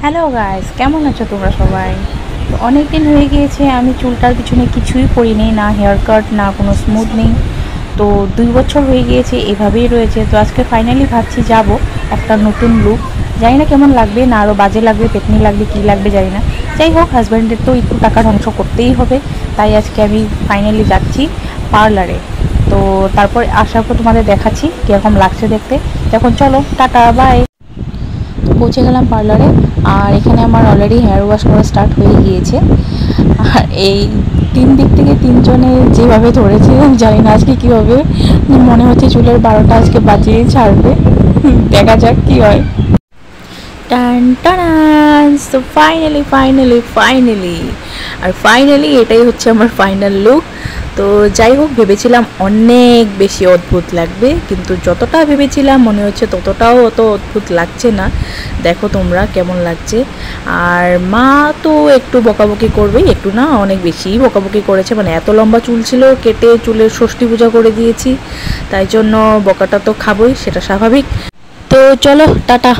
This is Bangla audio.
হ্যালো গাইস, কেমন আছো তোমরা সবাই? তো অনেক দিন হয়ে গিয়েছে আমি চুলটার পিছনে কিছুই করিনি, না হেয়ার কাট না কোনো স্মুথনিং। তো 2 বছর হয়ে গিয়েছে, এভাবেই রয়েছে। তো আজকে ফাইনালি ভাবছি যাব একটা নতুন লুক। জানি না কেমন লাগবে, না আরও বাজে লাগবে, পেতনি লাগবে, কী লাগবে জানি না। যাই হোক, হাজব্যান্ডের তো একটু টাকা ধ্বংস করতেই হবে, তাই আজকে আমি ফাইনালি যাচ্ছি পার্লারে। তো তারপর আসার পর তোমাদের দেখাচ্ছি কীরকম লাগছে দেখতে। এখন চলো, টাটা, বাই। পৌঁছে গেলাম পার্লারে, আর এখানে আমার অলরেডি হেয়ার ওয়াশ করা স্টার্ট হয়ে গিয়েছে। আর এই তিন দিক থেকে তিনজনে যেভাবে ধরেছে, জানি না আজকে কী হবে। মনে হচ্ছে চুলের 12টা আজকে বাজিয়ে ছাড়বে। দেখা যাক কী হয়। টান টান, তো ফাইনালি ফাইনালি ফাইনালি আর ফাইনালি এটাই হচ্ছে আমার ফাইনাল লুক। তো যাই হোক, ভেবেছিলাম অনেক বেশি অদ্ভুত লাগবে, কিন্তু যতটা ভেবেছিলাম মনে হচ্ছে ততটাও অত অদ্ভুত লাগছে না। দেখো তোমরা কেমন লাগছে। আর মা তো একটু বকাবকি করবেই, একটু না অনেক বেশিই বকাবকি করেছে। মানে এত লম্বা চুল ছিল, কেটে চুলের ষষ্ঠী পূজা করে দিয়েছি, তাই জন্য বকাটা তো খাবোই, সেটা স্বাভাবিক। তো চলো, টাটা।